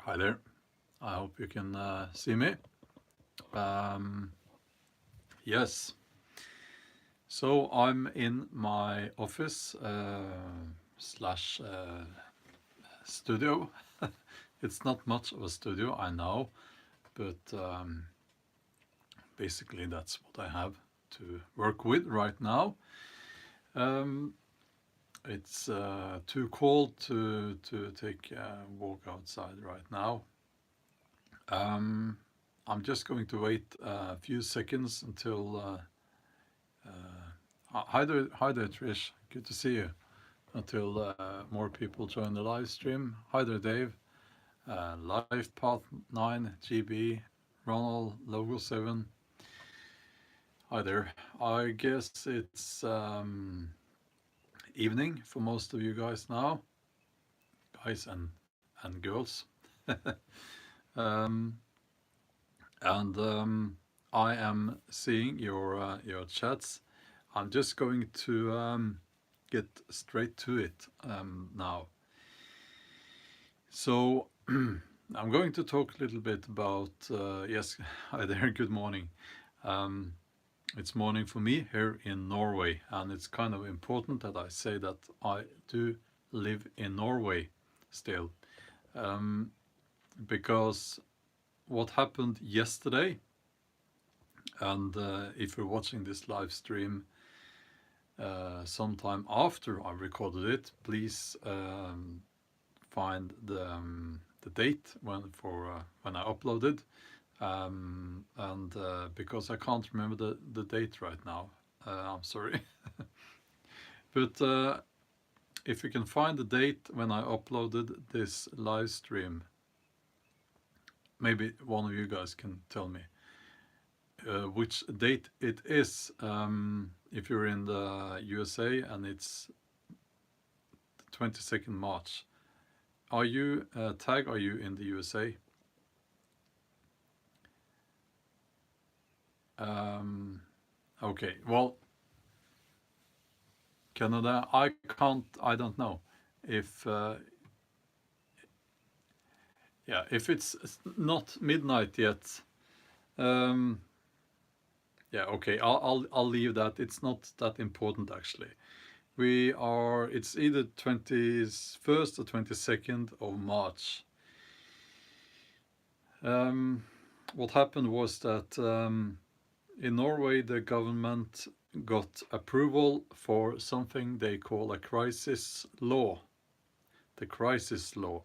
Hi there. I hope you can see me. Yes. So I'm in my office slash studio. It's not much of a studio, I know, but basically that's what I have to work with right now. Um, it's too cold to take a walk outside right now. I'm just going to wait a few seconds until. Hi there, Trish. Good to see you. Until more people join the live stream. Hi there, Dave. Life Path 9, GB, Ronald, Logo 7. Hi there. I guess it's evening for most of you guys now, guys and girls. um, and I am seeing your chats. I'm just going to get straight to it now. So I'm going to talk a little bit about yes, hi there, good morning. It's morning for me here in Norway, and it's kind of important that I say that I do live in Norway still, because what happened yesterday, and if you're watching this live stream sometime after I recorded it, please find the date when I uploaded, and because I can't remember the date right now, I'm sorry. But if you can find the date when I uploaded this live stream, maybe one of you guys can tell me which date it is. If you're in the USA and it's the 22nd March. Are you, Tag, are you in the USA? Okay, well, Canada, I don't know if, yeah, if it's not midnight yet. Yeah, okay, I'll leave that. It's not that important actually. It's either 21st or 22nd of March. What happened was that in Norway, the government got approval for something they call a crisis law. The crisis law,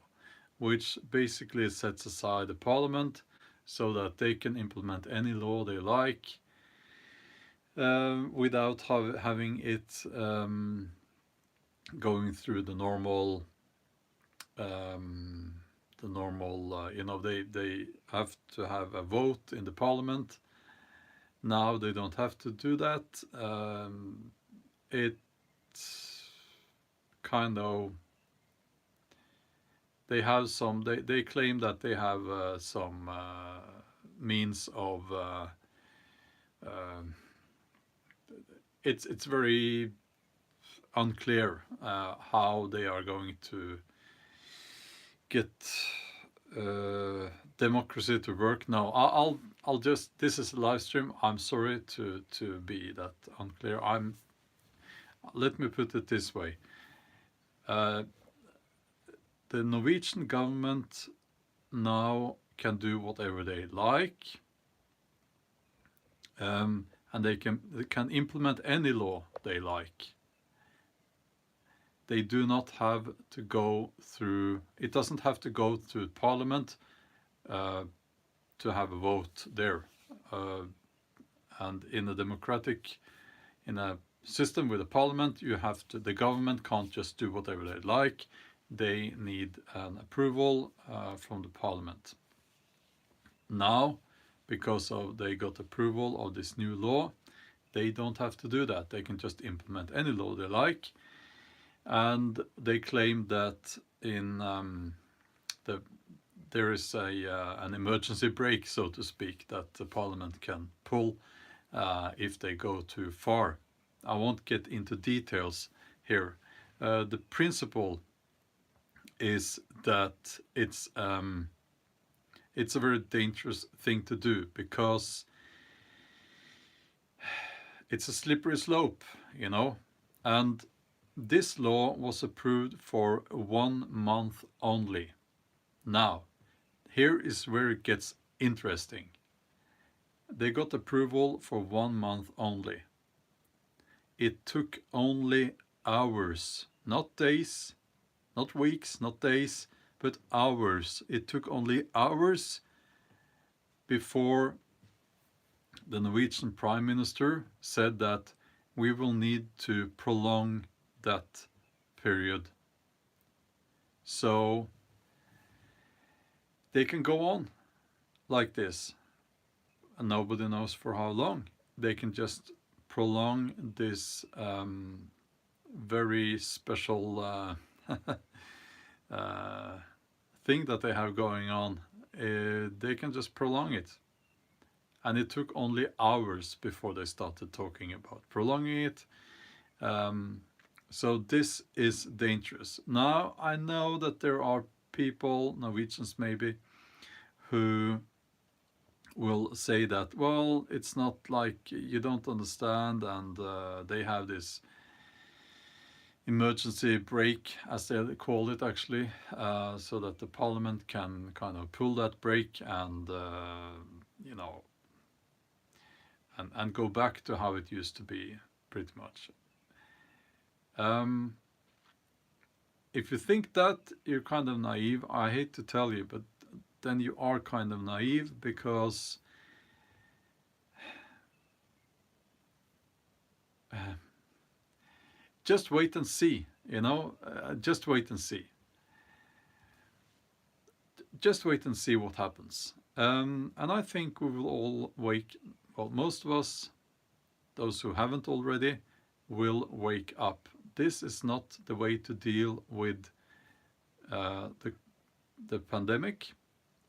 which basically sets aside the parliament so that they can implement any law they like without having it going through the normal, they have to have a vote in the parliament. Now they don't have to do that. It kind of, they have some, they claim that they have some means of, it's very unclear how they are going to get democracy to work. No, I'll just, this is a live stream. I'm sorry to be that unclear. Let me put it this way. The Norwegian government now can do whatever they like, and they can implement any law they like. They do not have to go through, it doesn't have to go through Parliament to have a vote there. And in a system with a Parliament, the government can't just do whatever they like. They need an approval from the Parliament. Now, because they got approval of this new law, they don't have to do that. They can just implement any law they like. And they claim that there is an emergency brake, so to speak, that the Parliament can pull if they go too far. I won't get into details here. The principle is that it's It's a very dangerous thing to do because it's a slippery slope, you know. And this law was approved for 1 month only. Now, here is where it gets interesting. They got approval for 1 month only. It took only hours, not days, not weeks, not days, but hours. It took only hours before the Norwegian Prime Minister said that we will need to prolong that period. So they can go on like this, and nobody knows for how long. They can just prolong this very special thing that they have going on. They can just prolong it. And it took only hours before they started talking about prolonging it. So this is dangerous. Now, I know that there are people, Norwegians maybe, who will say that, well, it's not like you don't understand, and they have this emergency brake, as they call it actually, so that the parliament can kind of pull that brake and, you know, and go back to how it used to be, pretty much. If you think that, you're kind of naive. I hate to tell you, but then you are kind of naive, because just wait and see, you know, just wait and see. Just wait and see what happens. And I think we will all wake, well, most of us, those who haven't already, will wake up. This is not the way to deal with the pandemic.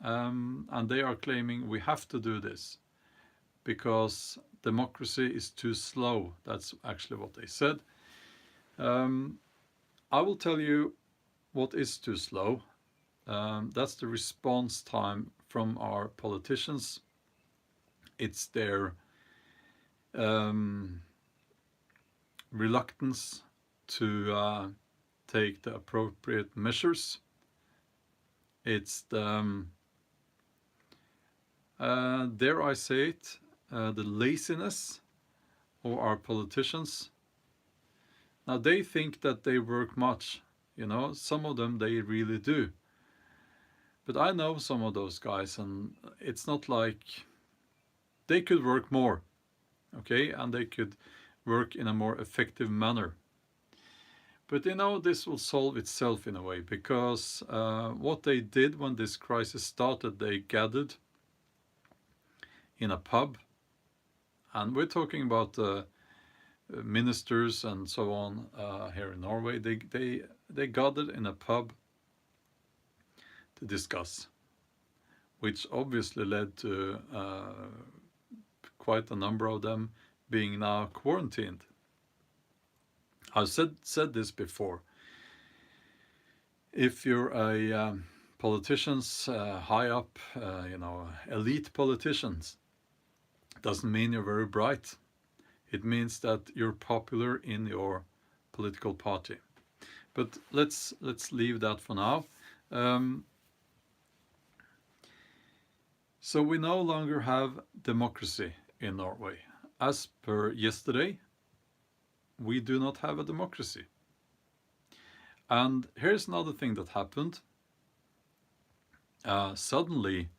And they are claiming we have to do this because democracy is too slow. That's actually what they said. I will tell you what is too slow. That's the response time from our politicians. It's their reluctance to take the appropriate measures. It's the, dare I say it, the laziness of our politicians. Now, they think that they work much, you know, some of them they really do. But I know some of those guys, and it's not like they could work more, okay, and they could work in a more effective manner. But you know, this will solve itself in a way, because what they did when this crisis started, they gathered in a pub, and we're talking about ministers and so on here in Norway. They gathered in a pub to discuss, which obviously led to quite a number of them being now quarantined. I've said this before. If you're a politicians high up, you know, elite politicians, doesn't mean you're very bright. It means that you're popular in your political party. But let's leave that for now. So we no longer have democracy in Norway. As per yesterday, we do not have a democracy. And here's another thing that happened. Suddenly,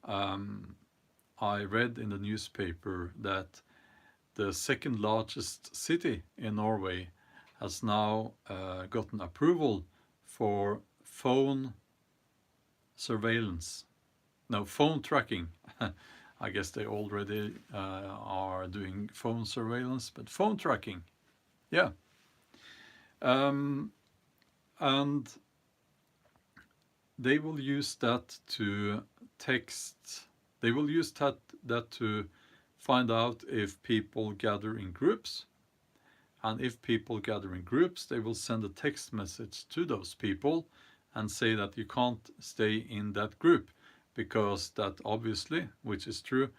I read in the newspaper that the second largest city in Norway has now gotten approval for phone surveillance. No, phone tracking. I guess they already are doing phone surveillance, but phone tracking. Yeah. And they will use that to text. They will use that to find out if people gather in groups. And if people gather in groups, they will send a text message to those people and say that you can't stay in that group. because that obviously, which is true,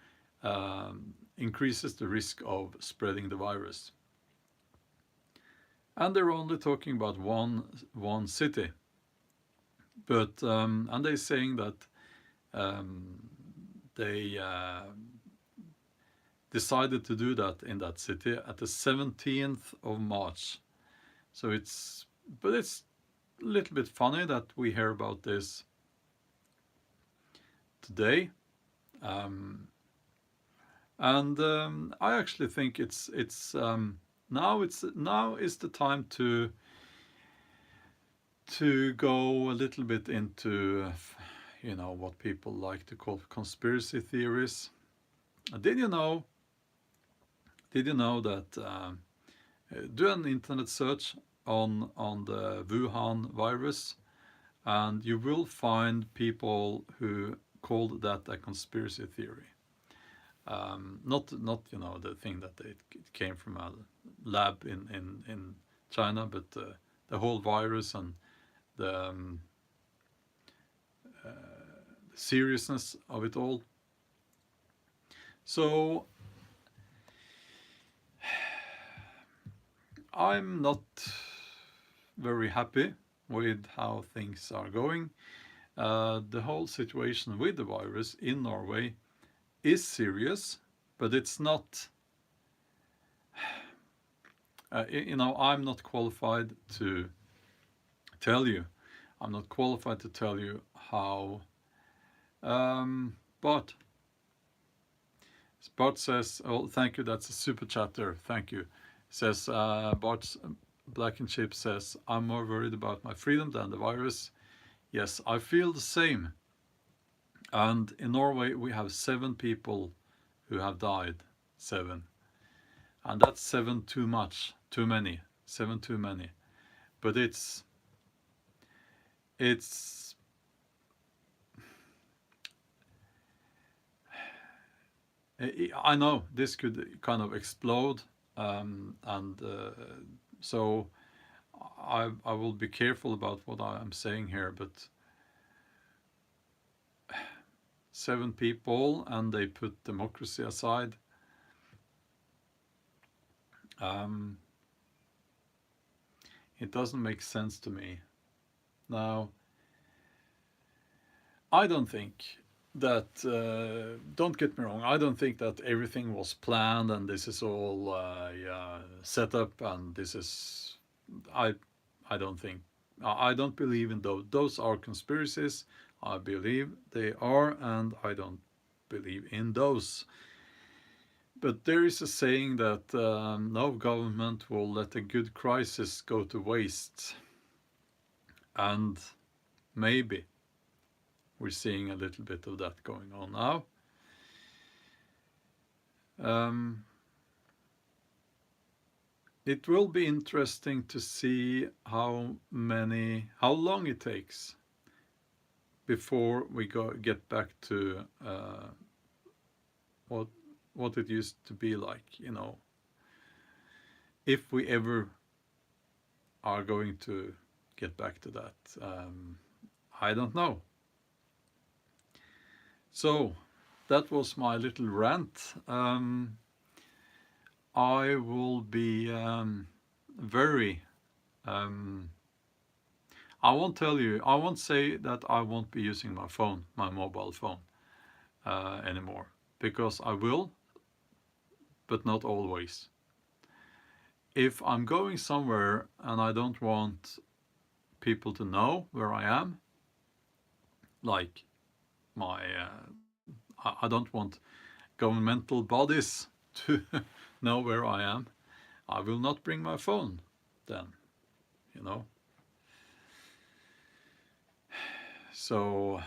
increases the risk of spreading the virus. And they're only talking about one city, but and they're saying that they decided to do that in that city at the 17th of March. So it's a little bit funny that we hear about this today. I actually think now is the time to go a little bit into what people like to call conspiracy theories. Did you know that do an internet search on the Wuhan virus, and you will find people who called that a conspiracy theory. Not the thing that it came from a lab in China, but the whole virus and the seriousness of it all. So I'm not very happy with how things are going. The whole situation with the virus in Norway is serious, but it's not. I'm not qualified to tell you. I'm not qualified to tell you how. But Bart says, "Oh, thank you. That's a super chat there. Thank you." Says Bart's Black and Chip says, "I'm more worried about my freedom than the virus." Yes, I feel the same. And in Norway, we have 7 people who have died. 7. And that's 7 too much, too many. 7 too many. But it's I know this could kind of explode, so I will be careful about what I am saying here, but 7 people and they put democracy aside. It doesn't make sense to me. Now, I don't think that, don't get me wrong, I don't think that everything was planned and this is all set up and this is, I don't think, I don't believe in those. Those are conspiracies. I believe they are, and I don't believe in those. But there is a saying that no government will let a good crisis go to waste. And maybe we're seeing a little bit of that going on now. It will be interesting to see how long it takes before we get back to what it used to be like, if we ever are going to get back to that. I don't know. So that was my little rant. I will be very I won't say that I won't be using my mobile phone anymore, because I will, but not always. If I'm going somewhere and I don't want people to know where I am, like I don't want governmental bodies to know where I am, I will not bring my phone then, So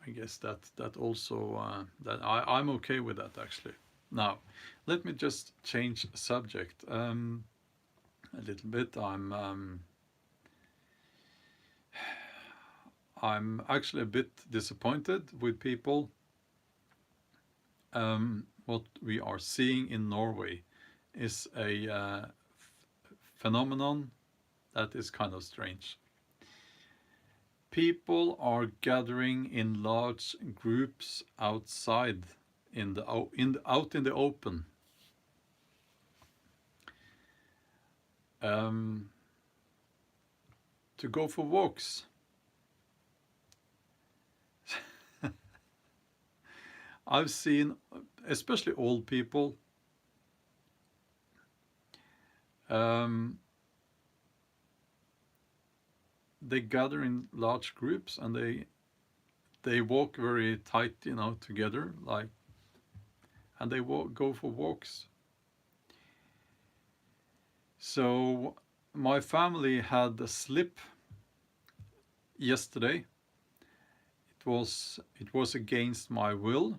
I guess that also that I'm okay with that, actually. Now, let me just change subject a little bit. I'm actually a bit disappointed with people. What we are seeing in Norway is a phenomenon that is kind of strange. people are gathering in large groups outside out in the open. To go for walks. I've seen, especially old people, they gather in large groups and they walk very tight, together, and they go for walks. So my family had a slip yesterday. It was against my will,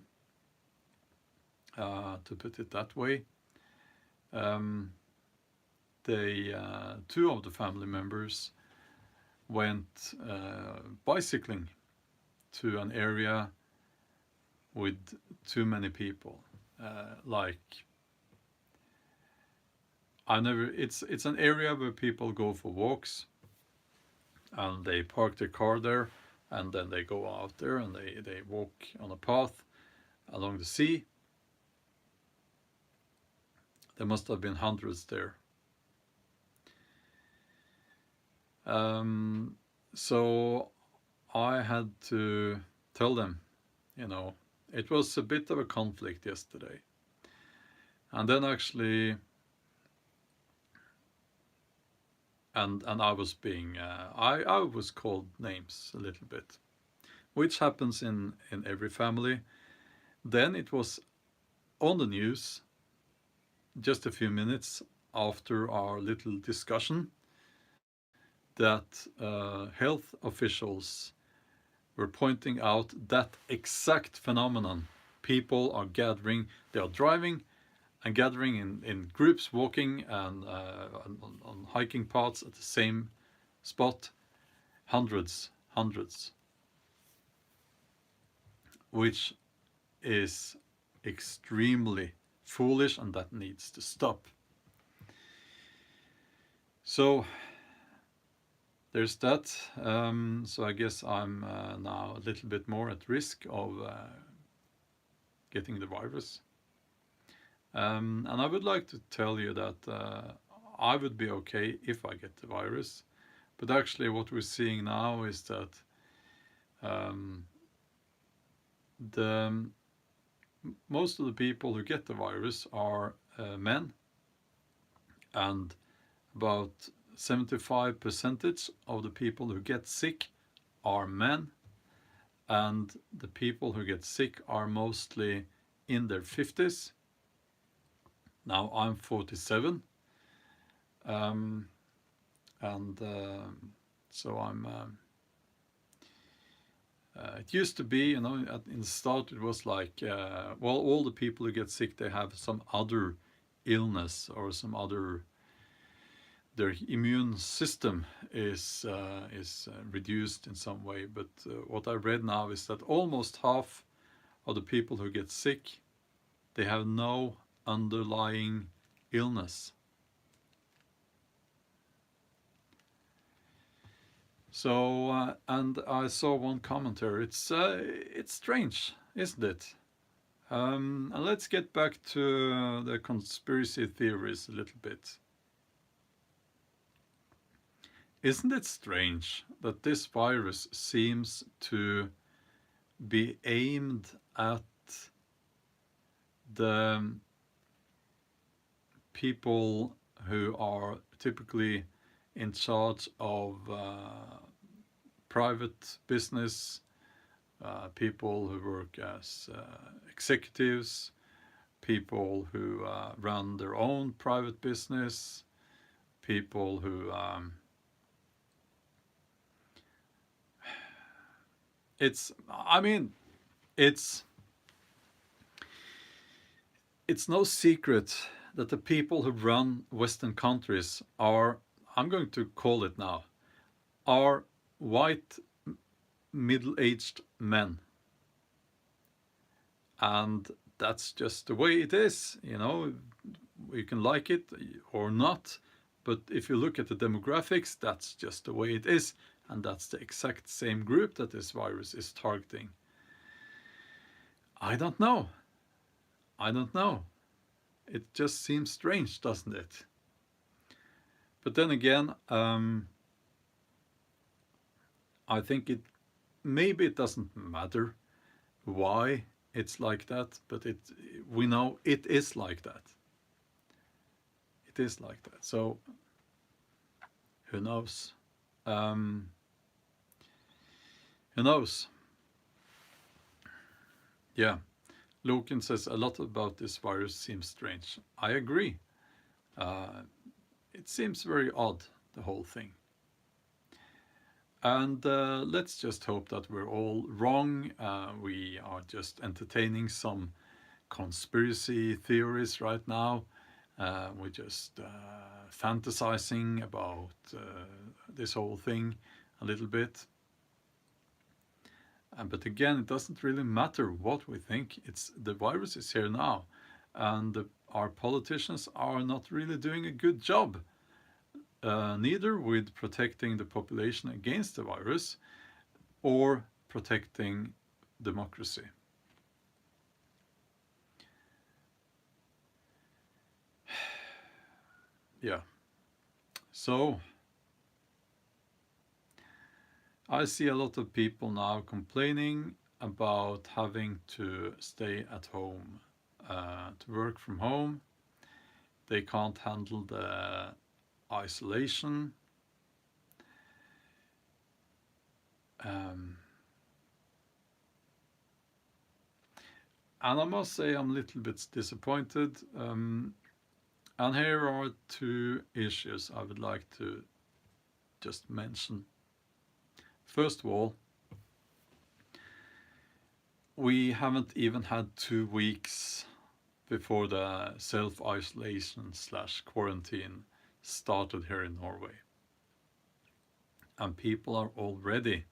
to put it that way. Two of the family members went bicycling to an area with too many people. It's an area where people go for walks, and they park their car there, and then they go out there and they walk on a path along the sea. There must have been hundreds there. So I had to tell them, it was a bit of a conflict yesterday. And then actually, and I was being, I was called names a little bit, which happens in every family. Then it was on the news just a few minutes after our little discussion that health officials were pointing out that exact phenomenon. People are gathering, they are driving and gathering in groups, walking and on hiking paths at the same spot, hundreds, which is extremely foolish, and that needs to stop. So there's that. So I guess I'm now a little bit more at risk of getting the virus. And I would like to tell you that I would be okay if I get the virus. But actually what we're seeing now is that most of the people who get the virus are men, and about 75% of the people who get sick are men, and the people who get sick are mostly in their 50s. Now I'm 47, so I'm it used to be, in the start it was like, well, all the people who get sick, they have some other illness or some other, their immune system is reduced in some way. But what I read now is that almost half of the people who get sick, they have no underlying illness. So, and I saw one commentary. It's strange, isn't it? And let's get back to the conspiracy theories a little bit. Isn't it strange that this virus seems to be aimed at the people who are typically in charge of private business, people who work as executives, people who run their own private business, people who it's no secret that the people who run Western countries are, I'm going to call it now, are white middle-aged men. And that's just the way it is, you can like it or not, but if you look at the demographics, that's just the way it is. and that's the exact same group that this virus is targeting? I don't know. I don't know. It just seems strange, doesn't it? But then again, I think maybe it doesn't matter why it's like that, but we know it is like that. It is like that. So who knows? Who knows? Yeah. Loken says a lot about this virus seems strange. I agree. It seems very odd, the whole thing. And let's just hope that we're all wrong. We are just entertaining some conspiracy theories right now. We're just fantasizing about this whole thing a little bit. But again, it doesn't really matter what we think. The virus is here now, and our politicians are not really doing a good job, neither with protecting the population against the virus or protecting democracy. Yeah. So I see a lot of people now complaining about having to stay at home, to work from home. They can't handle the isolation. And I must say I'm a little bit disappointed. And here are two issues I would like to just mention. First of all, we haven't even had 2 weeks before the self-isolation/quarantine started here in Norway. And people are already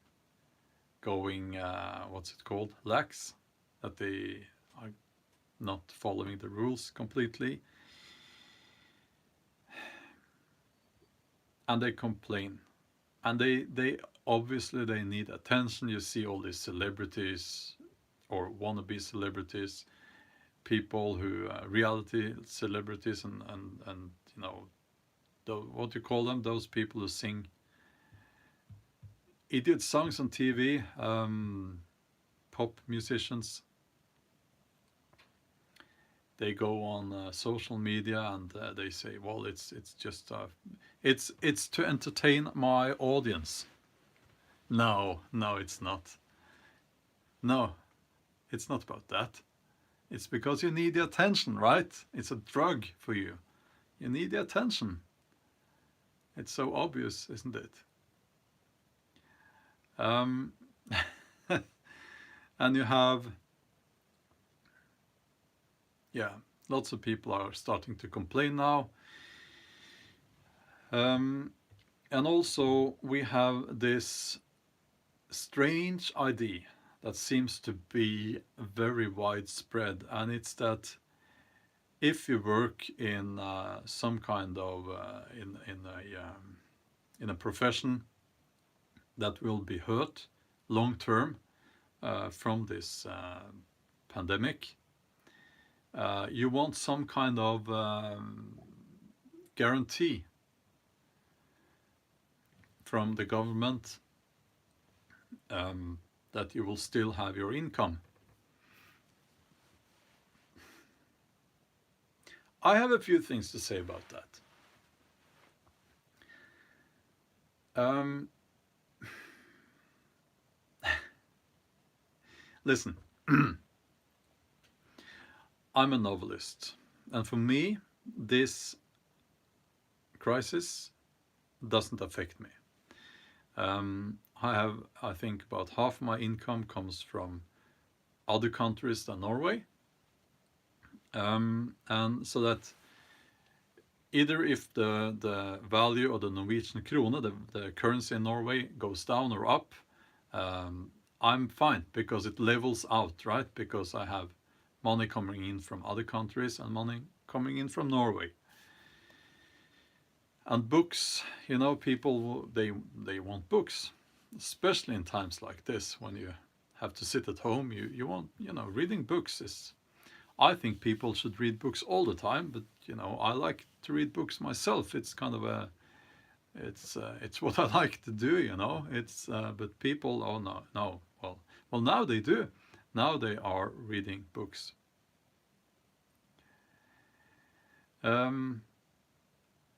going, what's it called, lax, that they are not following the rules completely. And they complain. And they obviously they need attention. You see all these celebrities or wannabe celebrities, people who reality celebrities and you know, what do you call them? Those people who sing idiot songs on TV, pop musicians. They go on social media and they say, well, it's just it's to entertain my audience. No, it's not. No, it's not about that. It's because you need the attention, right? It's a drug for you. You need the attention. It's so obvious, isn't it? And you have, yeah, lots of people are starting to complain now. And also we have this strange idea that seems to be very widespread, and it's that if you work in some kind of in a profession that will be hurt long term from this pandemic, you want some kind of guarantee from the government that you will still have your income. I have a few things to say about that. Listen, I'm a novelist, and for me, this crisis doesn't affect me. I think about half my income comes from other countries than Norway. And so that either if the value of the Norwegian krone, the currency in Norway, goes down or up, I'm fine because it levels out, right? Because I have money coming in from other countries and money coming in from Norway. And books, you know, people, they want books. especially in times like this when you have to sit at home. You want, reading books is. I think people should read books all the time, but I like to read books myself. It's kind of it's what I like to do. It's but people, oh no, well now they do. Now they are reading books.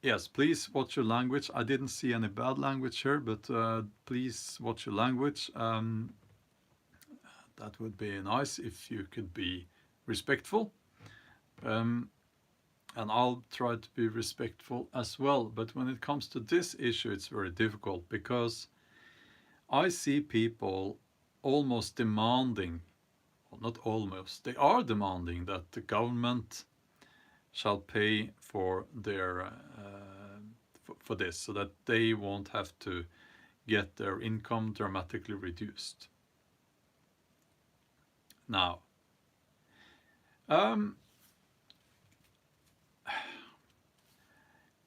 Yes, please watch your language. I didn't see any bad language here, but please watch your language. That would be nice if you could be respectful. And I'll try to be respectful as well. But when it comes to this issue, it's very difficult because I see people almost demanding, well, not almost, they are demanding that the government shall pay for their for this, so that they won't have to get their income dramatically reduced. Now,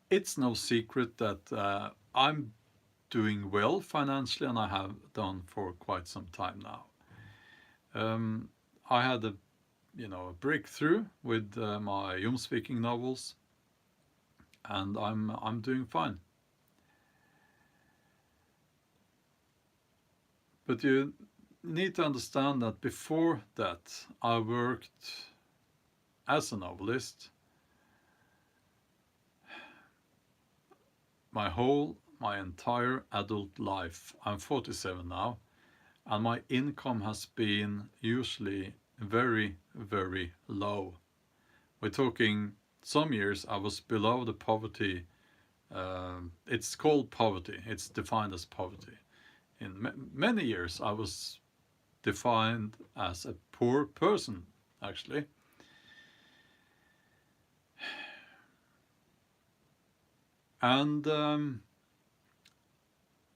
it's no secret that I'm doing well financially, and I have done for quite some time now. I had a breakthrough with my Viking novels, and I'm doing fine. But you need to understand that before that, I worked as a novelist my entire adult life. I'm 47 now, and my income has been usually very, very low. We're talking some years I was below the poverty. It's called poverty. It's defined as poverty. In many years I was defined as a poor person, actually. And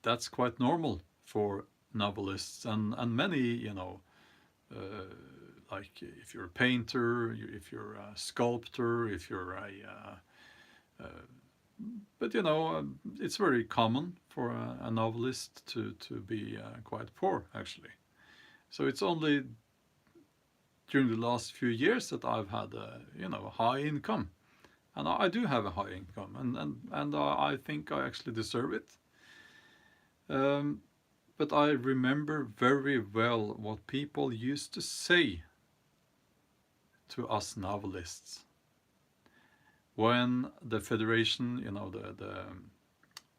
that's quite normal for novelists and many, like if you're a painter, if you're a sculptor, if you're but it's very common for a novelist to be quite poor, actually. So it's only during the last few years that I've had a high income, and I do have a high income, and I think I actually deserve it. But I remember very well what people used to say to us novelists when the federation,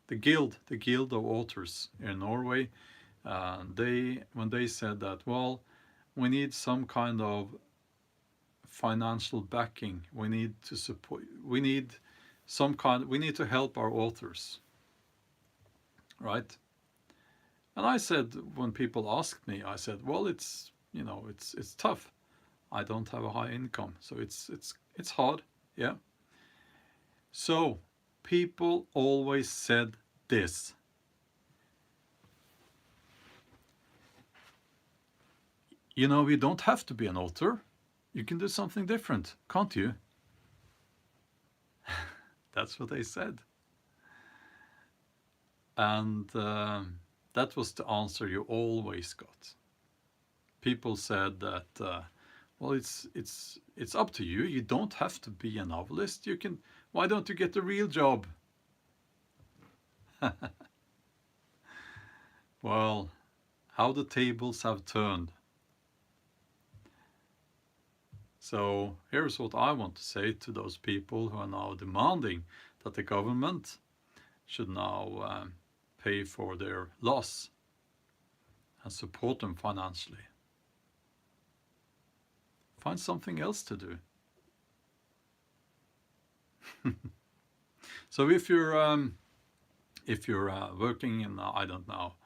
the guild of authors in Norway, when they said that, well, we need some kind of financial backing, we need to support, we need to help our authors, right? And I said, when people asked me, I said, well, it's tough. I don't have a high income, so it's hard, yeah. So people always said this: you don't have to be an author. You can do something different, can't you? That's what they said. And that was the answer you always got. People said that, well, it's up to you. You don't have to be a novelist. Why don't you get a real job? Well, how the tables have turned. So here's what I want to say to those people who are now demanding that the government should now pay for their loss and support them financially. Find something else to do. So if you're working in I don't know,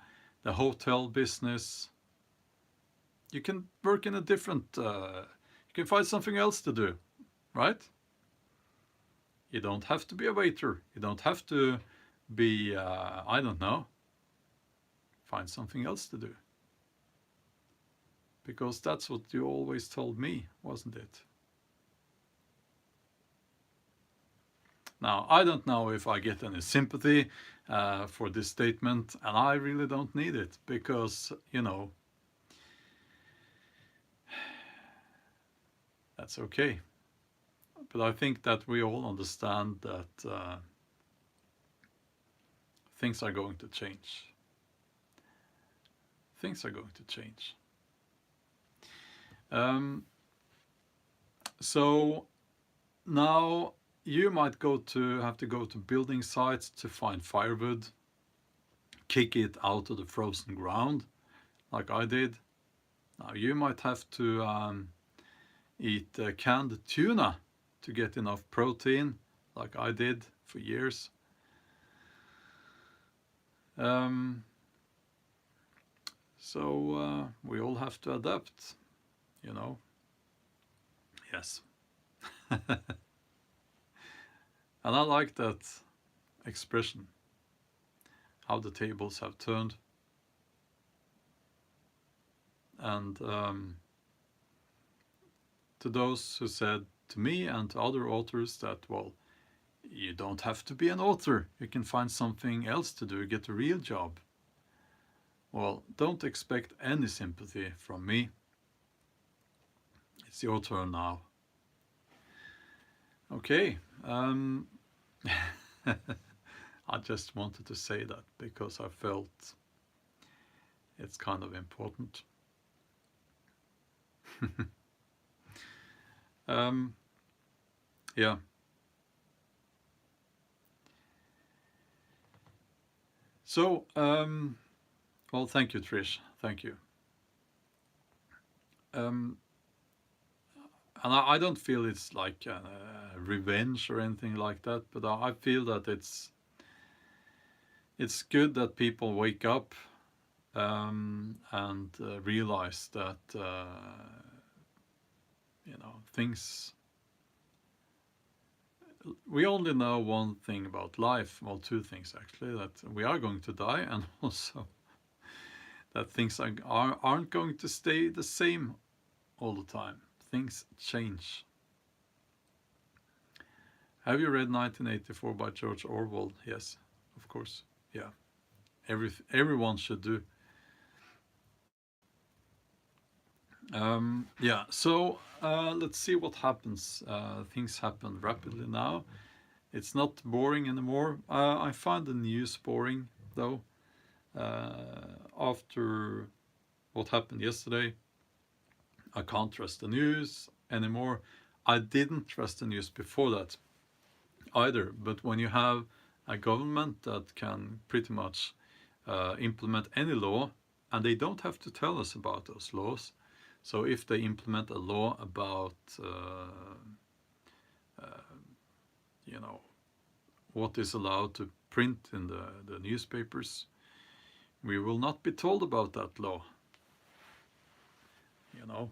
the hotel business, you can work in a different. You can find something else to do, right? You don't have to be a waiter. You don't have to be I don't know. Find something else to do. Because that's what you always told me, wasn't it? Now, I don't know if I get any sympathy for this statement, and I really don't need it because, you know, that's okay. But I think that we all understand that things are going to change. Things are going to change. So now you might have to go to building sites to find firewood, kick it out of the frozen ground, like I did. Now you might have to eat canned tuna to get enough protein, like I did for years. So we all have to adapt, you know. Yes. And I like that expression, how the tables have turned. And to those who said to me and to other authors that, well, you don't have to be an author, you can find something else to do, get a real job. Well, don't expect any sympathy from me. It's your turn now. Okay. I just wanted to say that because I felt it's kind of important. Yeah. So, well, thank you, Trish. Thank you. And I don't feel it's like revenge or anything like that, but I feel that it's good that people wake up and realize that you know, things. We only know one thing about life, well, two things actually, that we are going to die, and also that things aren't going to stay the same all the time. Things change. Have you read 1984 by George Orwell? Yes, of course. Yeah, everyone should do. Yeah, so let's see what happens. Things happen rapidly now. It's not boring anymore. I find the news boring, though. After what happened yesterday, I can't trust the news anymore. I didn't trust the news before that either. But when you have a government that can pretty much implement any law, and they don't have to tell us about those laws. So if they implement a law about, you know, what is allowed to print in the newspapers, we will not be told about that law. You know.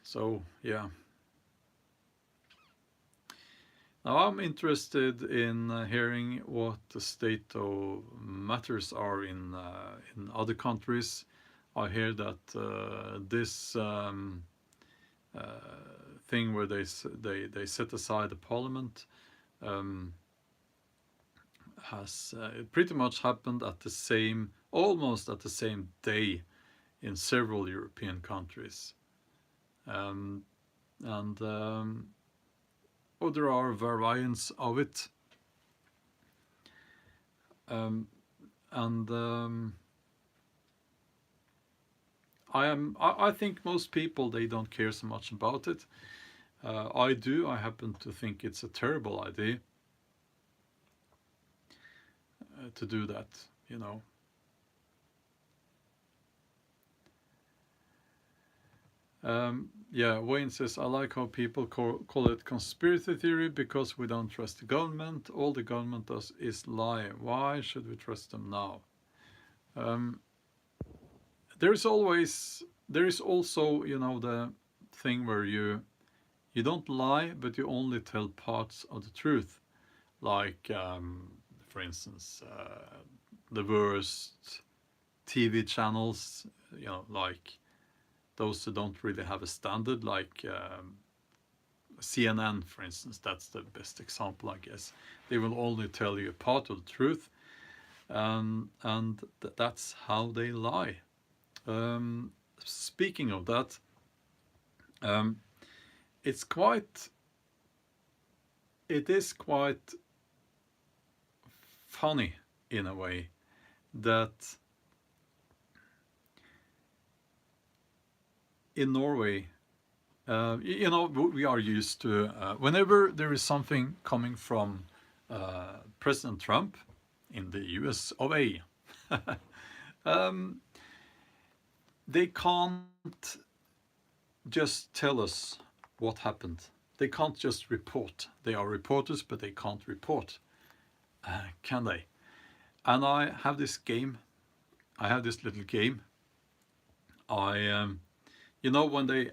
So yeah. Now I'm interested in hearing what the state of matters are in other countries. I hear that this thing where they set aside the parliament has pretty much happened at the same, almost at the same day, in several European countries, and oh, there are variants of it, I think most people, they don't care so much about it. I do. I happen to think it's a terrible idea to do that, you know. Yeah, Wayne says, I like how people call it conspiracy theory because we don't trust the government. All the government does is lie. Why should we trust them now? There is also, you know, the thing where you don't lie, but you only tell parts of the truth. Like, for instance, the worst TV channels, you know, like those who don't really have a standard, like CNN, for instance. That's the best example, I guess. They will only tell you a part of the truth, and that's how they lie. Speaking of that, it is quite funny in a way that in Norway, you know, we are used to whenever there is something coming from President Trump in the US of A, they can't just tell us what happened. They can't just report. They are reporters, but they can't report, can they? And I have this game. I have this little game. You know, when they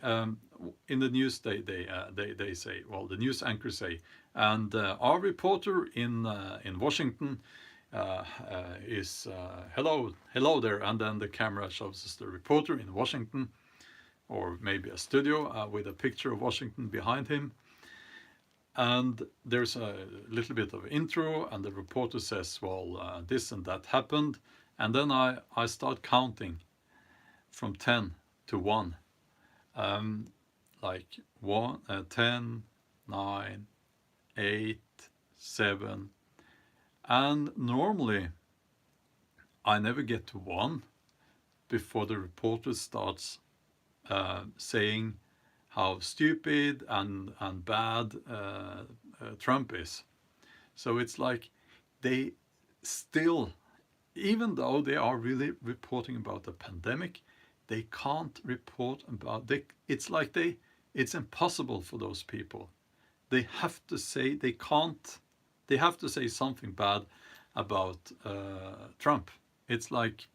in the news they say, well, the news anchors say, and our reporter in Washington is hello there, and then the camera shows us the reporter in Washington, or maybe a studio with a picture of Washington behind him, and there's a little bit of intro, and the reporter says, well, this and that happened, and then I start counting from 10 to 1. Like 1, 10, 9, 8, 7, and normally I never get to 1 before the reporter starts saying how stupid and bad Trump is. So it's like they still, even though they are really reporting about the pandemic, they can't report about it's like it's impossible for those people. They have to say they have to say something bad about Trump. It's like,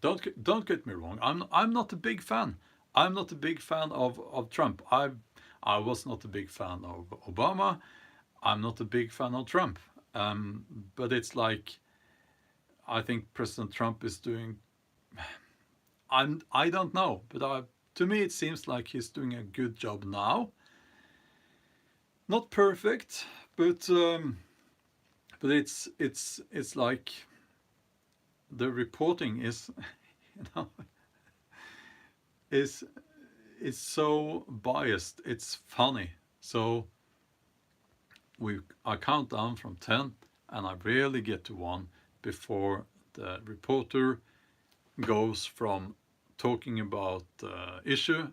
don't get me wrong, I'm not a big fan. I'm not a big fan of Trump. I was not a big fan of Obama. I'm not a big fan of Trump. But it's like, I think President Trump is doing, I don't know, but to me it seems like he's doing a good job now. Not perfect, but it's like the reporting is, you know, is so biased. It's funny. So I count down from 10, and I rarely get to 1 before the reporter goes from talking about the issue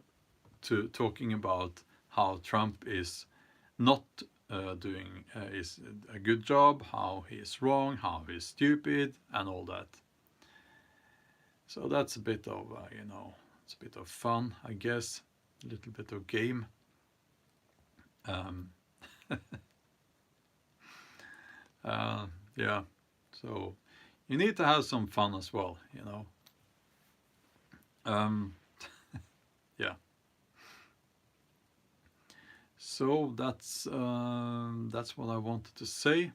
to talking about how Trump is not doing is a good job, how he is wrong, how he's stupid, and all that. So that's a bit of you know, it's a bit of fun, I guess, a little bit of game. Yeah, so you need to have some fun as well, you know. Yeah. So that's what I wanted to say.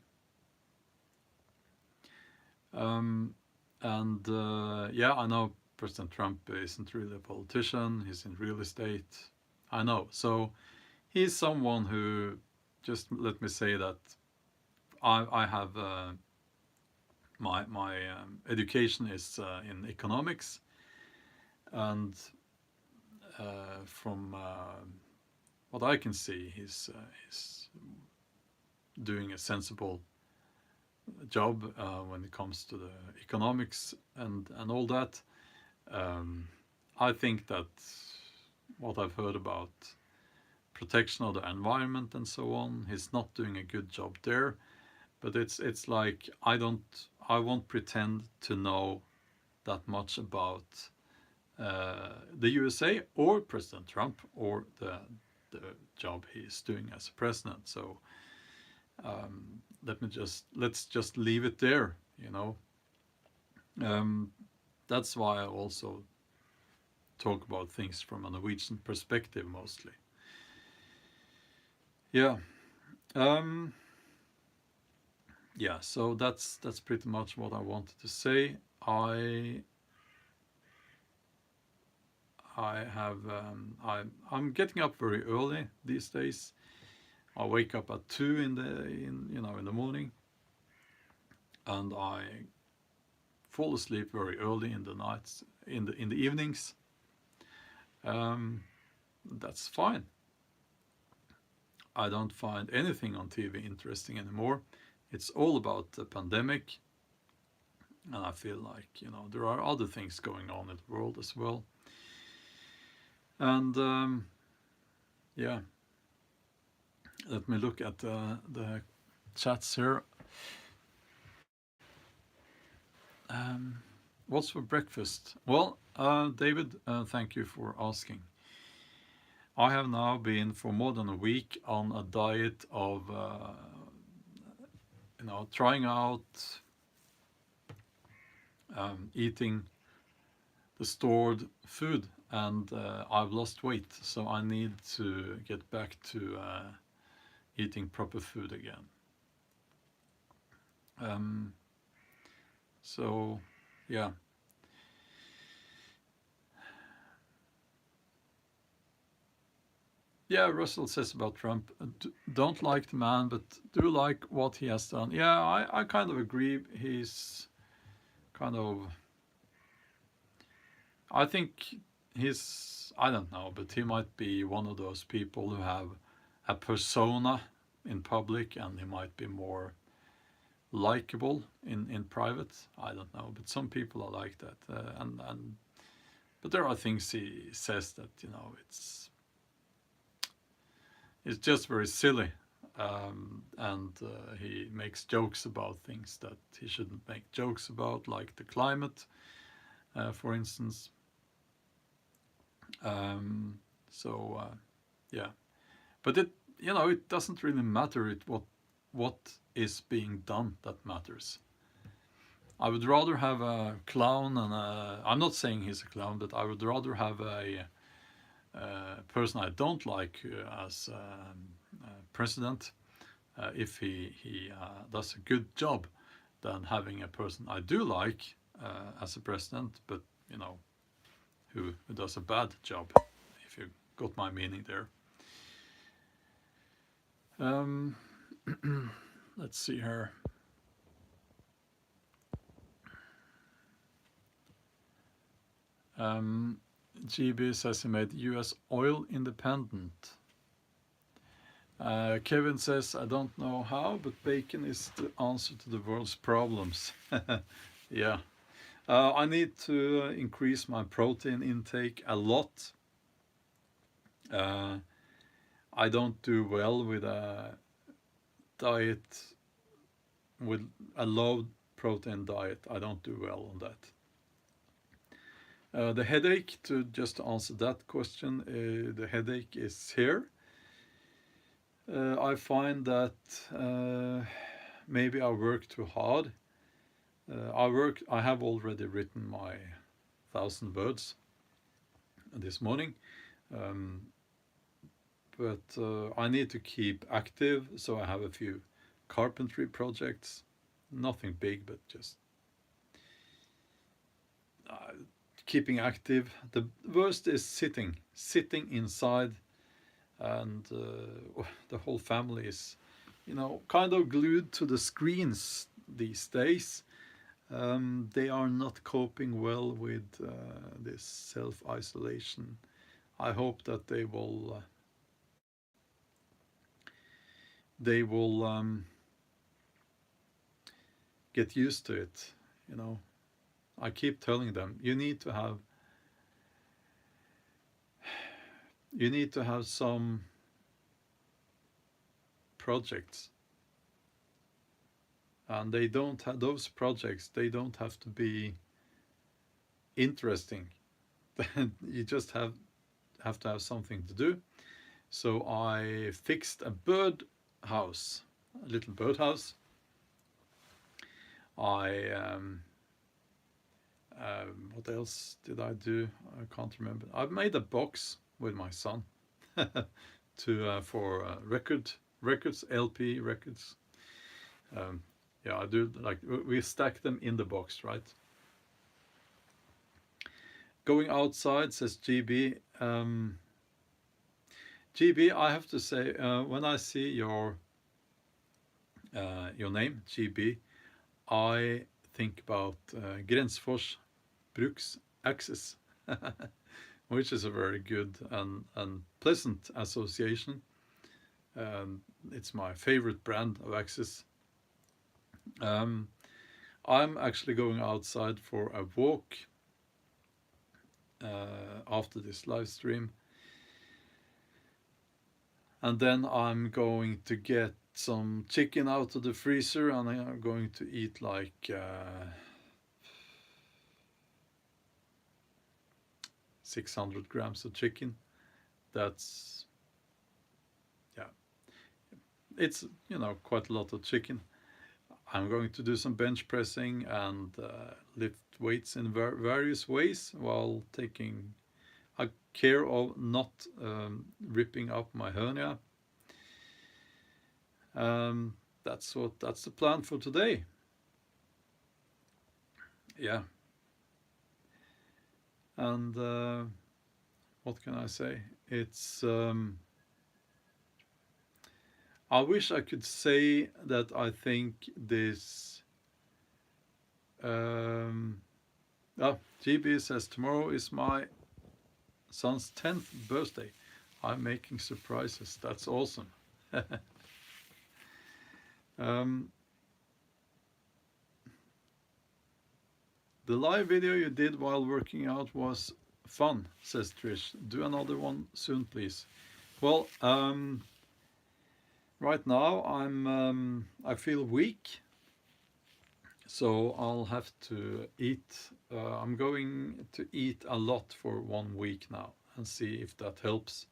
Yeah, I know President Trump isn't really a politician. He's in real estate. I know. So he's someone who, just let me say that I have my education is in economics, and from what I can see, he's doing a sensible job when it comes to the economics and all that. I think that what I've heard about protection of the environment and so on, he's not doing a good job there. But it's like I won't pretend to know that much about the USA or President Trump or the job he's doing as a president. So let's just leave it there, you know. That's why I also talk about things from a Norwegian perspective mostly. Yeah. Yeah, so that's pretty much what I wanted to say. I'm getting up very early these days. I wake up at 2 in the morning, and I fall asleep very early in the nights, in the evenings. That's fine. I don't find anything on TV interesting anymore. It's all about the pandemic, and I feel like there are other things going on in the world as well. And yeah, let me look at the chats here. What's for breakfast? Well, David, thank you for asking. I have now been for more than a week on a diet of, trying out eating the stored food, and I've lost weight, so I need to get back to eating proper food again. So, yeah. Yeah, Russell says about Trump, don't like the man, but do like what he has done. Yeah, I kind of agree. He's kind of, I think I don't know, but he might be one of those people who have a persona in public, and he might be more likable in private. I don't know, but some people are like that. But there are things he says that, it's just very silly. And he makes jokes about things that he shouldn't make jokes about, like the climate, for instance. Yeah, but it doesn't really matter. What is being done that matters. I would rather have a clown, and I'm not saying he's a clown, but I would rather have a person I don't like as president, if he does a good job, than having a person I do like as a president, but who does a bad job, if you got my meaning there. Let's see here. GB says he made US oil independent. Kevin says, I don't know how, but bacon is the answer to the world's problems. Yeah. I need to increase my protein intake a lot. I don't do well with a diet, with a low protein diet. I don't do well on that. The headache, to just answer that question, the headache is here. I find that maybe I work too hard. I have already written my 1,000 words this morning, but I need to keep active, so I have a few carpentry projects. Nothing big, but just keeping active. The worst is sitting inside, and the whole family is, kind of glued to the screens these days. They are not coping well with this self-isolation. I hope that they will get used to it. I keep telling them, you need to have some projects, and they don't have those projects. They don't have to be interesting. You just have to have something to do. So I fixed a bird house, a little bird house. What else did I do? I can't remember. I've made a box with my son for records, LP records. Yeah, I do, like, we stack them in the box, right? Going outside, says GB. GB, I have to say, when I see your name, GB, I think about Grensfors Bruks Axes, which is a very good and pleasant association. It's my favorite brand of axes. I'm actually going outside for a walk after this live stream, and then I'm going to get some chicken out of the freezer, and I'm going to eat like 600 grams of chicken. That's, yeah, it's, you know, quite a lot of chicken. I'm going to do some bench pressing and lift weights in various ways while taking care of not ripping up my hernia. That's the plan for today. Yeah. And what can I say? It's I wish I could say that I think this GB says tomorrow is my son's 10th birthday. I'm making surprises. That's awesome. The live video you did while working out was fun, says Trish. Do another one soon, please. Well, right now I feel weak, so I'll have to eat. I'm going to eat a lot for 1 week now and see if that helps.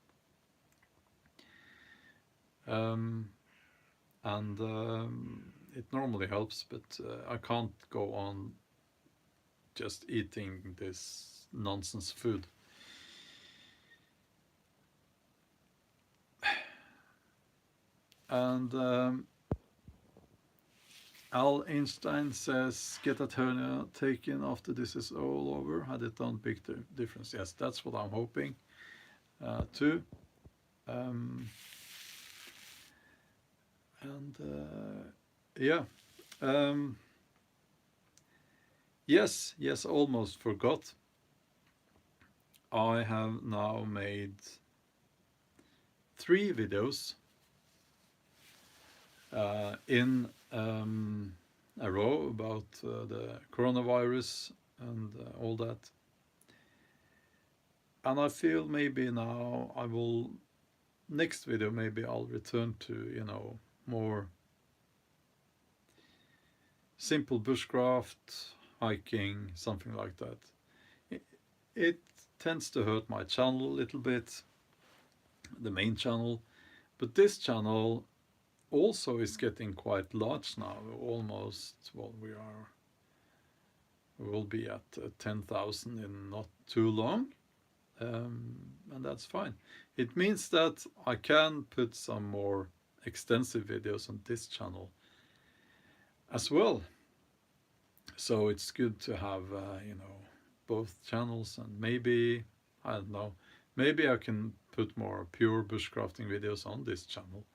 It normally helps, but I can't go on just eating this nonsense food. And Al Einstein says, get that hernia taken after this is all over. Had it done big difference? Yes, that's what I'm hoping too. Yeah. Yes, almost forgot. I have now made 3 videos in a row about the coronavirus and all that. And I feel maybe now I will, next video maybe I'll return to, you know, more simple bushcraft, hiking, something like that. It tends to hurt my channel a little bit, the main channel, but this channel also is getting quite large now. Almost, well, we will be at 10,000 in not too long, and that's fine. It means that I can put some more extensive videos on this channel as well. So it's good to have you know, both channels, and maybe, I don't know, maybe I can put more pure bushcrafting videos on this channel.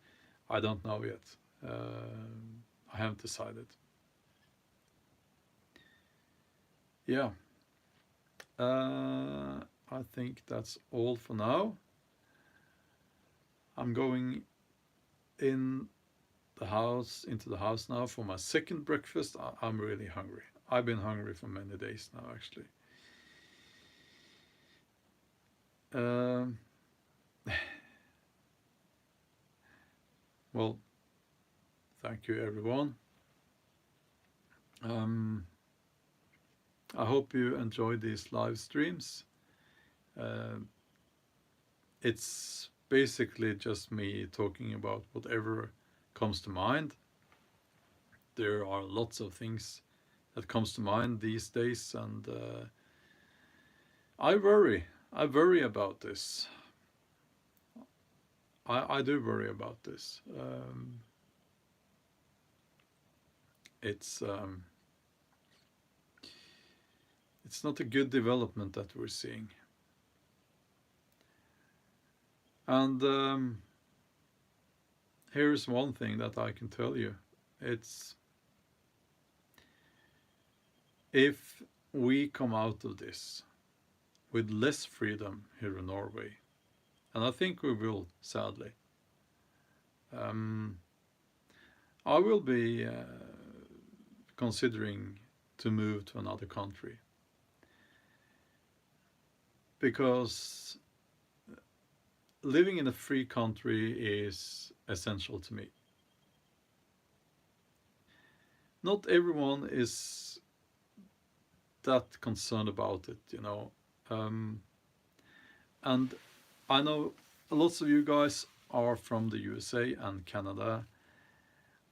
I don't know yet. I haven't decided. Yeah. I think that's all for now. I'm going into the house now for my second breakfast. I'm really hungry. I've been hungry for many days now, actually. Well, thank you, everyone. I hope you enjoy these live streams. It's basically just me talking about whatever comes to mind. There are lots of things that comes to mind these days, and I worry about this. I do worry about this. It's It's not a good development that we're seeing. And here's one thing that I can tell you. It's if we come out of this with less freedom here in Norway, and I think we will, sadly, I will be considering to move to another country, because living in a free country is essential to me. Not everyone is that concerned about it, you know. And I know lots of you guys are from the USA and Canada.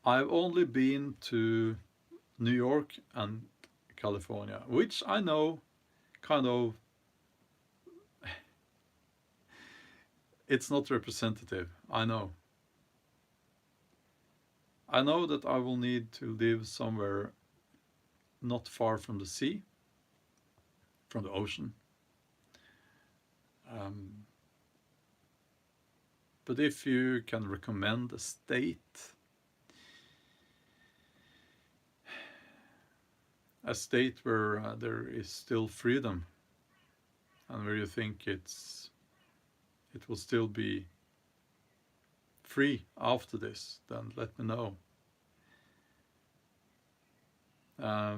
I've only been to New York and California, which I know kind of it's not representative. I know that I will need to live somewhere not far from the sea, from the ocean. But if you can recommend a state where there is still freedom, and where you think it will still be free after this, then let me know. I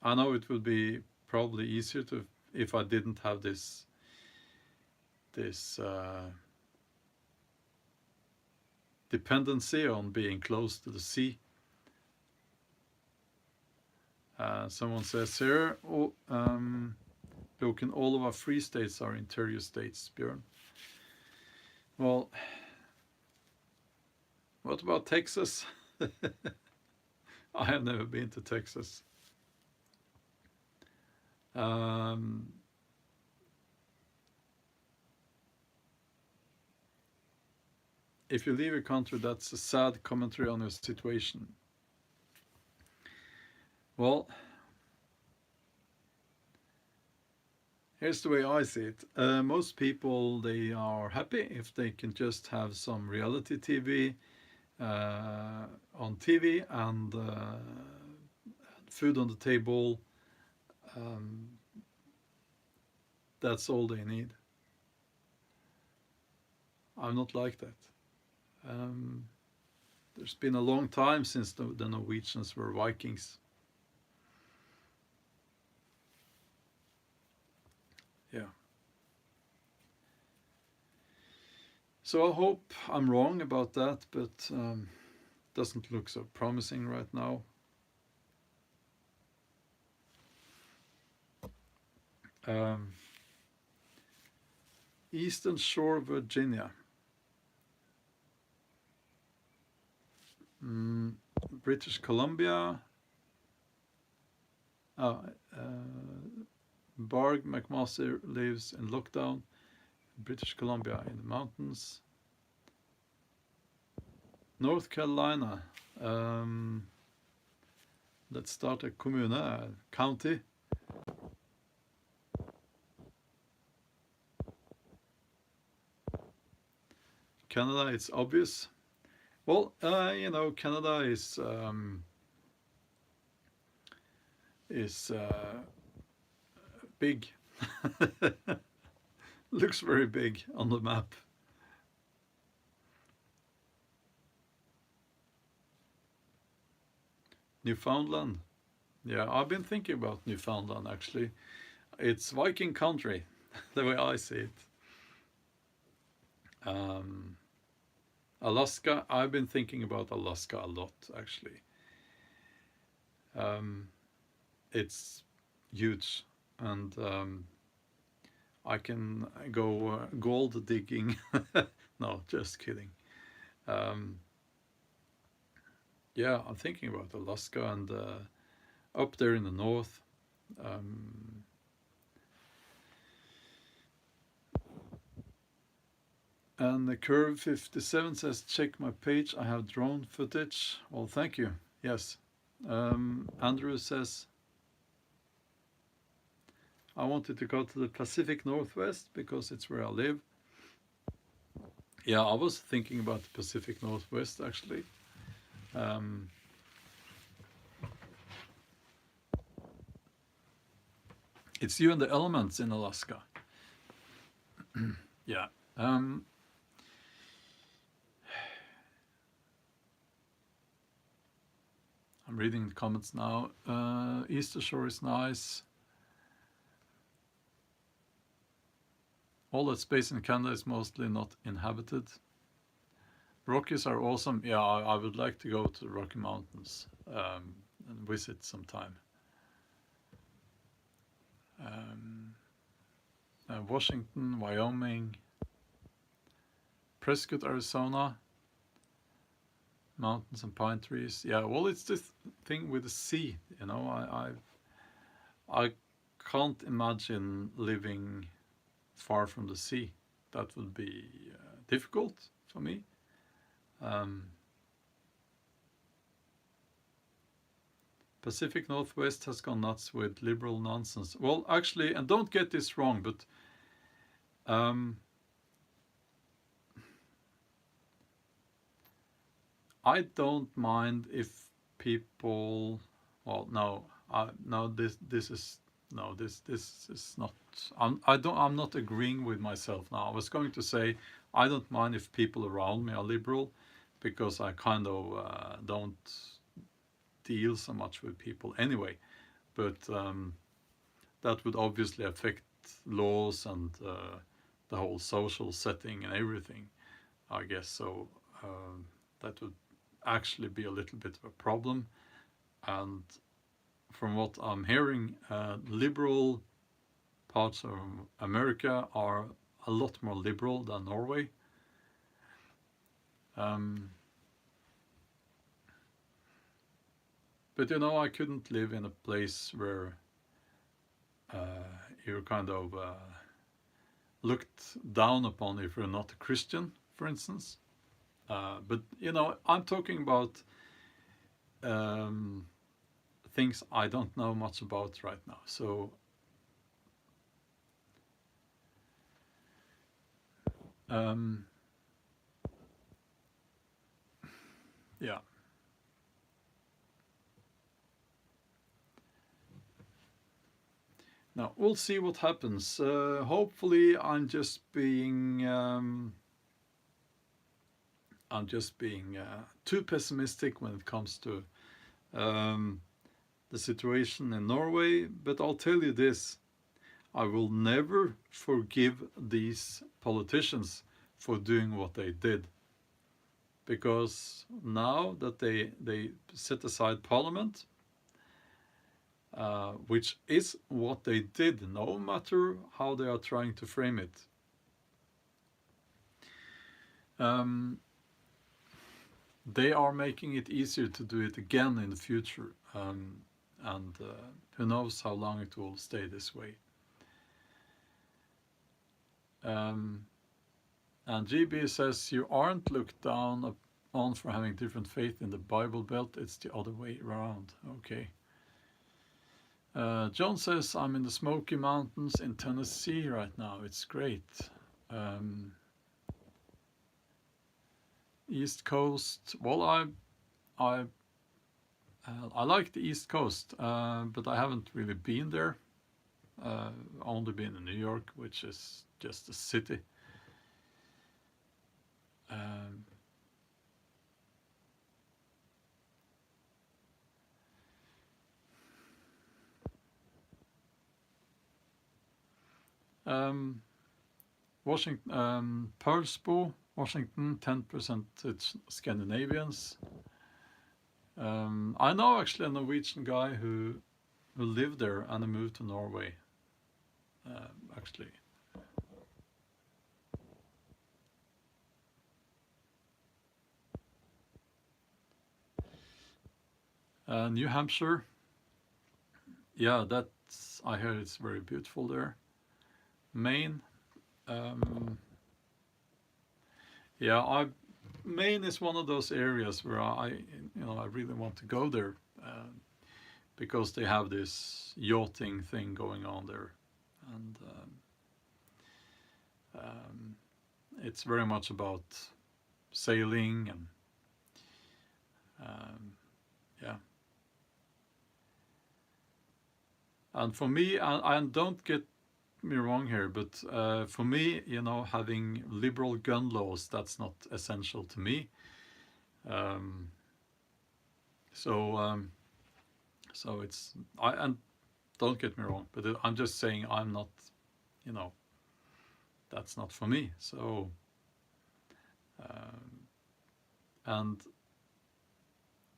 know it would be probably easier to if I didn't have this dependency on being close to the sea. Someone says here, look, in all of our free states are interior states, Björn. Well, what about Texas? I have never been to Texas. If you leave a country, that's a sad commentary on your situation. Well, here's the way I see it. Most people, they are happy if they can just have some reality TV on TV and food on the table. That's all they need. I'm not like that. There's been a long time since the Norwegians were Vikings. Yeah. So I hope I'm wrong about that, but doesn't look so promising right now. Eastern Shore, Virginia. British Columbia. Barg McMaster lives in lockdown. British Columbia in the mountains. North Carolina. Let's start a commune, a county. Canada, it's obvious. Well, you know, Canada is big. Looks very big on the map. Newfoundland. Yeah, I've been thinking about Newfoundland actually. It's Viking country, the way I see it. Alaska, I've been thinking about Alaska a lot actually. It's huge, and I can go gold digging. No, just kidding. Yeah, I'm thinking about Alaska and up there in the north. And the Curve 57 says, check my page, I have drone footage. Well, thank you. Yes. Andrew says, I wanted to go to the Pacific Northwest because it's where I live. Yeah, I was thinking about the Pacific Northwest actually. It's you and the elements in Alaska. Yeah. I'm reading the comments now. Easter Shore is nice. All that space in Canada is mostly not inhabited. Rockies are awesome. Yeah, I would like to go to the Rocky Mountains and visit sometime. Washington, Wyoming, Prescott, Arizona, mountains and pine trees. Yeah, well, it's this thing with the sea. You know, I can't imagine living far from the sea. That would be difficult for me. Pacific Northwest has gone nuts with liberal nonsense. Well, actually, and don't get this wrong, but I don't mind if people. Well, no, no. This is no. This is not. I'm not agreeing with myself now. I was going to say I don't mind if people around me are liberal, because I kind of don't deal so much with people anyway. But that would obviously affect laws and the whole social setting and everything, I guess. So that would actually be a little bit of a problem. And from what I'm hearing, liberal parts of America are a lot more liberal than Norway. But you know, I couldn't live in a place where you're kind of looked down upon if you're not a Christian, for instance. But you know, I'm talking about things I don't know much about right now. So yeah. Now we'll see what happens. Hopefully, I'm just being too pessimistic when it comes to the situation in Norway. But I'll tell you this: I will never forgive these politicians for doing what they did, because now that they set aside Parliament, which is what they did, no matter how they are trying to frame it. They are making it easier to do it again in the future, and who knows how long it will stay this way. And GB says you aren't looked down on for having different faith in the Bible Belt, it's the other way around. Okay. John says, I'm in the Smoky Mountains in Tennessee right now. It's great. East Coast. Well, I like the East Coast, but I haven't really been there. Only been in New York, which is just a city. Washington, Pearlsbo, Washington, 10% it's Scandinavians. I know actually a Norwegian guy who lived there and moved to Norway. Actually. New Hampshire. Yeah, that's, I heard it's very beautiful there. Maine. Yeah, Maine is one of those areas where I really want to go there, because they have this yachting thing going on there. and it's very much about sailing and yeah. And for me, and don't get me wrong here, but for me, you know, having liberal gun laws, that's not essential to me. So it's, and don't get me wrong, but I'm just saying I'm not, you know, that's not for me. So and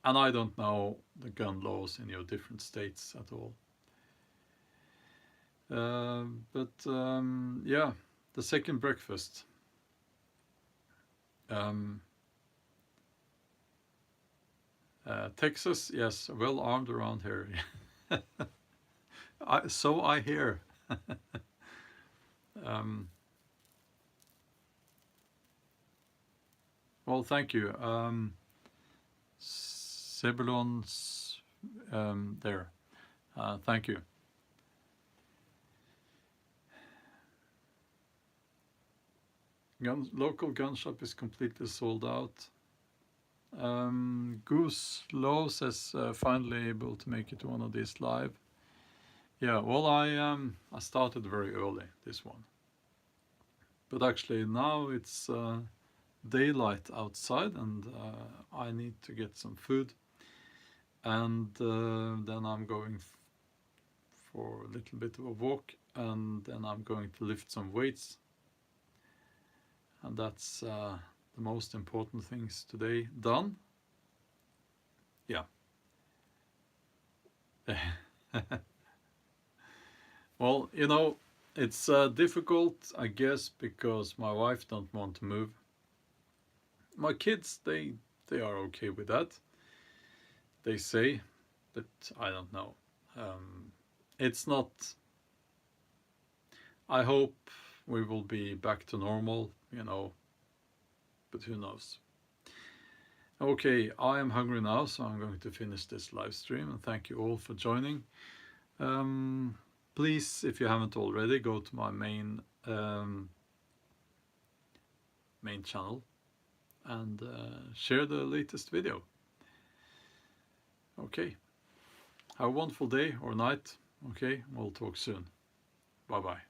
I don't know the gun laws in your different states at all. Yeah, the second breakfast. Texas, yes, well armed around here. So I hear. Well, thank you. Sebulon's there. Thank you. Local gun shop is completely sold out. Goose Low says finally able to make it to one of these live. Yeah, well, I started very early this one, but actually now it's daylight outside, and I need to get some food, and then I'm going for a little bit of a walk, and then I'm going to lift some weights, and that's the most important things today done. Yeah. Well, you know, it's difficult, I guess, because my wife don't want to move. My kids, they are okay with that, they say, but I don't know. It's not. I hope we will be back to normal, you know, but who knows. Okay, I am hungry now, so I'm going to finish this live stream, and thank you all for joining. Please, if you haven't already, go to my main channel and share the latest video. Okay, have a wonderful day or night. Okay, we'll talk soon. Bye bye.